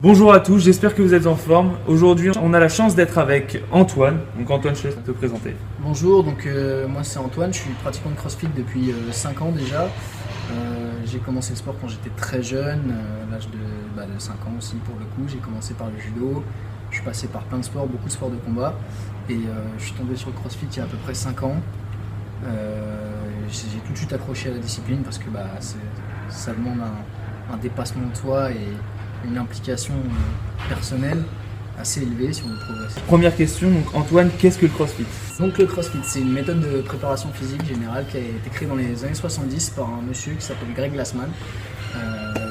Bonjour à tous, j'espère que vous êtes en forme. Aujourd'hui, on a la chance d'être avec Antoine. Donc Antoine, je te laisse te présenter. Bonjour, moi c'est Antoine, je suis pratiquant de CrossFit depuis 5 ans déjà. J'ai commencé le sport quand j'étais très jeune, à l'âge de 5 ans aussi pour le coup. J'ai commencé par le judo, je suis passé par plein de sports, beaucoup de sports de combat. Et je suis tombé sur le CrossFit il y a à peu près 5 ans. J'ai tout de suite accroché à la discipline parce que ça demande un dépassement de soi et une implication personnelle assez élevée si on veut progresser. Première question, donc Antoine, qu'est-ce que le CrossFit? Donc le CrossFit, c'est une méthode de préparation physique générale qui a été créée dans les années 70 par un monsieur qui s'appelle Greg Glassman.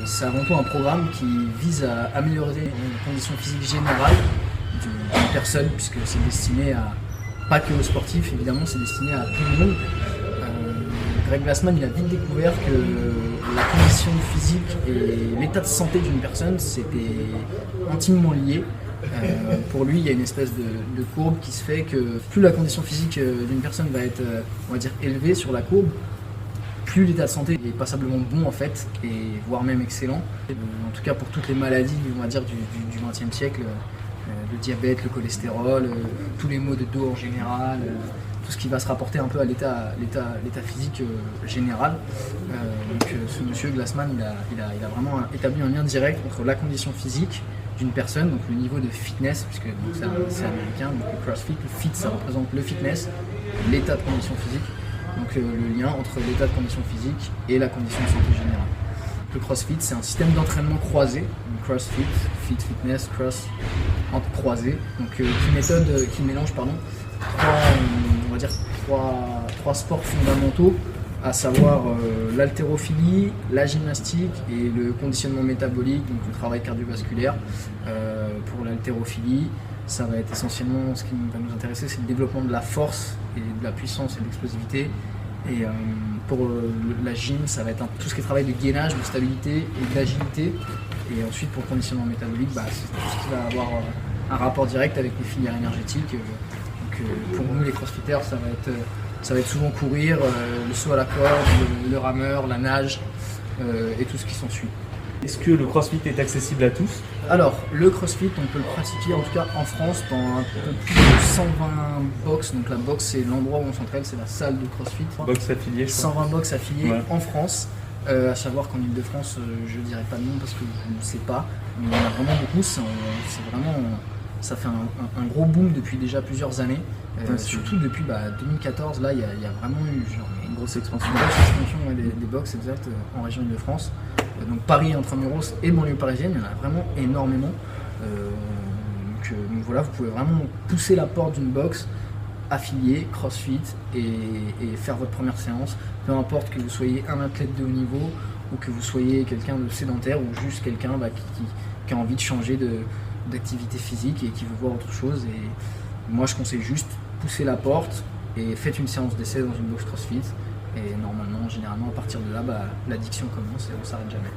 C'est avant tout un programme qui vise à améliorer les conditions physiques générales d'une personne, puisque c'est destiné à, pas que aux sportifs évidemment, c'est destiné à tout le monde. Greg Glassman, il a vite découvert que la condition physique et l'état de santé d'une personne, c'était intimement lié. Pour lui, il y a une espèce de courbe qui se fait que plus la condition physique d'une personne va être, on va dire, élevée sur la courbe, plus l'état de santé est passablement bon en fait, et voire même excellent. En tout cas pour toutes les maladies, on va dire, du XXe siècle, le diabète, le cholestérol, tous les maux de dos en général, tout ce qui va se rapporter un peu à l'état physique général. Ce monsieur Glassman, il a vraiment établi un lien direct entre la condition physique d'une personne, donc le niveau de fitness, puisque c'est américain, donc le CrossFit, le fit ça représente le fitness, l'état de condition physique, donc le lien entre l'état de condition physique et la condition de santé générale. Le CrossFit, c'est un système d'entraînement croisé, CrossFit, Fit Fitness, Cross, entre croisés, donc qui mélange trois sports fondamentaux, à savoir l'haltérophilie, la gymnastique et le conditionnement métabolique, donc le travail cardiovasculaire. Pour l'haltérophilie, ça va être essentiellement, ce qui va nous intéresser, c'est le développement de la force et de la puissance et de l'explosivité. Et pour la gym, ça va être tout ce qui est travail de gainage, de stabilité et d'agilité. Et ensuite, pour le conditionnement métabolique, c'est tout ce qui va avoir un rapport direct avec les filières énergétiques. Pour nous, les crossfitters, ça va être souvent courir, le saut à la corde, le rameur, la nage et tout ce qui s'ensuit. Est-ce que le CrossFit est accessible à tous? Alors, le CrossFit, on peut le pratiquer en tout cas en France dans un peu plus de 120 box. Donc la box, c'est l'endroit où on s'entraîne, c'est la salle de CrossFit. Box affiliée, je crois. 120 box affiliées ouais. En France. À savoir qu'en Ile-de-France, je ne dirais pas de nom parce que je ne sais pas, mais il y en a vraiment beaucoup. Ça fait un gros boom depuis déjà plusieurs années. Surtout depuis 2014, là il y a vraiment eu une grosse expansion. Des box exact en région Île-de-France. Donc Paris, Intramuros et banlieue parisienne, il y en a vraiment énormément. Donc voilà, vous pouvez vraiment pousser la porte d'une box affiliée, CrossFit, et faire votre première séance. Peu importe que vous soyez un athlète de haut niveau ou que vous soyez quelqu'un de sédentaire ou juste quelqu'un qui a envie de changer d'activité physique et qui veut voir autre chose. Et moi je conseille juste pousser la porte et faites une séance d'essai dans une box CrossFit. Et normalement, généralement, à partir de là, l'addiction commence et on ne s'arrête jamais.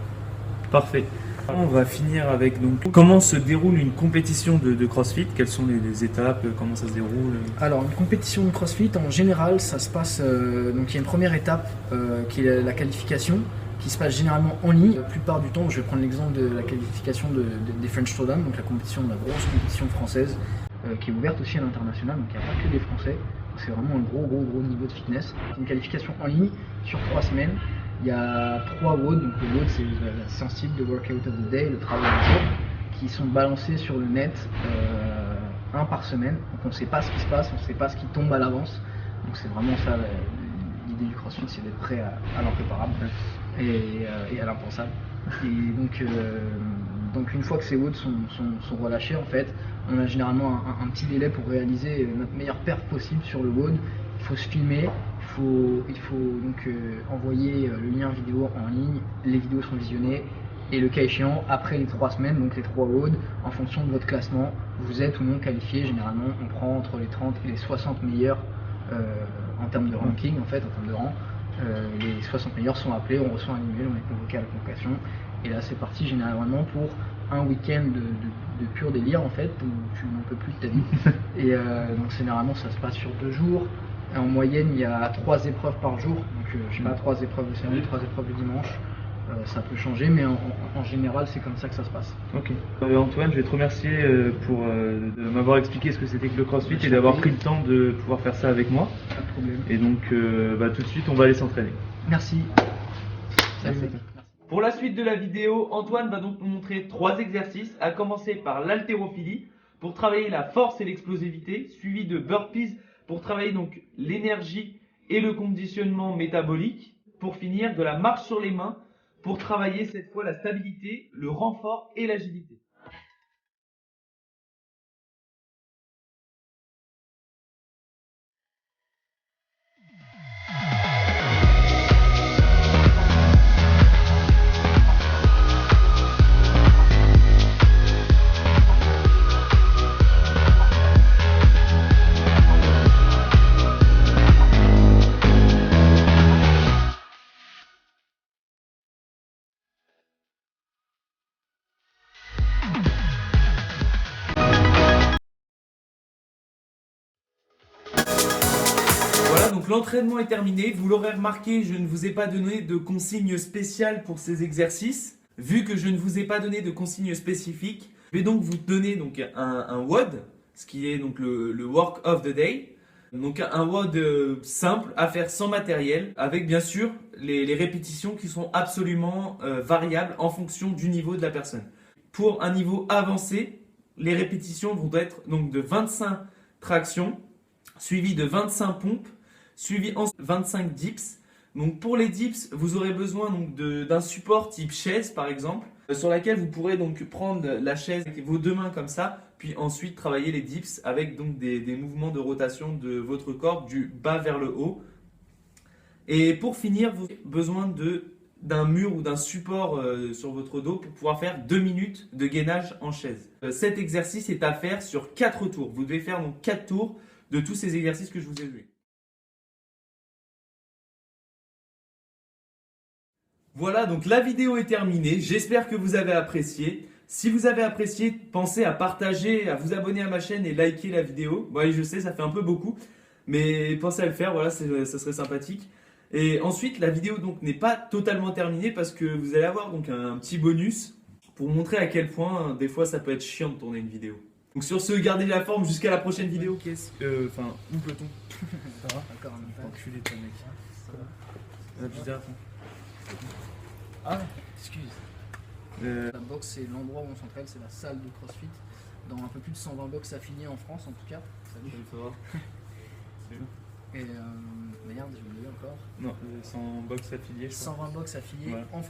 Parfait. On va finir avec comment se déroule une compétition de CrossFit, quelles sont les étapes, comment ça se déroule? Alors une compétition de CrossFit, en général, ça se passe, donc il y a une première étape qui est la qualification, qui se passe généralement en ligne. La plupart du temps, je vais prendre l'exemple de la qualification des French Showdown, donc la grosse compétition française, qui est ouverte aussi à l'international, donc il n'y a pas que des Français. C'est vraiment un gros niveau de fitness. C'est une qualification en ligne sur 3 semaines. Il y a 3 WOD, donc le WOD c'est la séance type de Workout of the Day, le travail du jour, qui sont balancés sur le net, un par semaine. Donc on ne sait pas ce qui se passe, on ne sait pas ce qui tombe à l'avance. Donc c'est vraiment ça l'idée du CrossFit, c'est d'être prêt à l'impréparable et à l'impensable. Et donc une fois que ces WOD sont relâchés, en fait, on a généralement un petit délai pour réaliser notre meilleure perf possible sur le WOD. Il faut se filmer, il faut donc envoyer le lien vidéo en ligne, les vidéos sont visionnées et le cas échéant, après les 3 semaines, donc les 3 WOD, en fonction de votre classement, vous êtes ou non qualifié. Généralement, on prend entre les 30 et les 60 meilleurs en termes de ranking, en fait, en termes de rang. Les 60 meilleurs sont appelés, on reçoit un email, on est convoqué à la convocation. Et là, c'est parti généralement pour un week-end de pur délire, en fait, où tu n'en peux plus de ta vie. Et donc, généralement, ça se passe sur 2 jours. Et en moyenne, il y a 3 épreuves par jour. Donc, 3 épreuves le samedi, 3 épreuves le dimanche. Ça peut changer, mais en général, c'est comme ça que ça se passe. Ok. Antoine, je vais te remercier pour de m'avoir expliqué ce que c'était que le CrossFit et d'avoir pris le temps de pouvoir faire ça avec moi. Pas de problème. Et donc, tout de suite, on va aller s'entraîner. Merci. Salut. Merci. Pour la suite de la vidéo, Antoine va donc nous montrer 3 exercices, à commencer par l'haltérophilie pour travailler la force et l'explosivité, suivi de burpees pour travailler donc l'énergie et le conditionnement métabolique, pour finir de la marche sur les mains pour travailler cette fois la stabilité, le renfort et l'agilité. Voilà, donc l'entraînement est terminé. Vous l'aurez remarqué, je ne vous ai pas donné de consignes spéciales pour ces exercices. Vu que je ne vous ai pas donné de consignes spécifiques, je vais donc vous donner donc un WOD, ce qui est donc le Work of the Day. Donc un WOD simple à faire sans matériel, avec bien sûr les répétitions qui sont absolument variables en fonction du niveau de la personne. Pour un niveau avancé, les répétitions vont être donc de 25 tractions, suivi de 25 pompes, suivi en 25 dips. Donc pour les dips, vous aurez besoin donc d'un support type chaise par exemple, sur laquelle vous pourrez donc prendre la chaise avec vos 2 mains comme ça, puis ensuite travailler les dips avec donc des mouvements de rotation de votre corps du bas vers le haut. Et pour finir, vous avez besoin d'un mur ou d'un support sur votre dos pour pouvoir faire 2 minutes de gainage en chaise. Cet exercice est à faire sur 4 tours. Vous devez faire donc 4 tours de tous ces exercices que je vous ai vus. Voilà, donc la vidéo est terminée. J'espère que vous avez apprécié. Si vous avez apprécié, pensez à partager, à vous abonner à ma chaîne et liker la vidéo. Bon, je sais, ça fait un peu beaucoup, mais pensez à le faire, voilà, ça serait sympathique. Et ensuite, la vidéo donc n'est pas totalement terminée parce que vous allez avoir donc un petit bonus pour montrer à quel point des fois ça peut être chiant de tourner une vidéo. Donc sur ce, gardez la forme jusqu'à la prochaine vidéo. Où peut-on Ça va. Encore un peu. Enculé ton mec. Ça va. Bizarre. Ah, excuse. La boxe, c'est l'endroit où on s'entraîne, c'est la salle de CrossFit. Dans un peu plus de 120 box affiliées en France, en tout cas. Salut. Et merde, j'ai oublié encore. Non, 100 box affiliés. 120 box affiliées en France.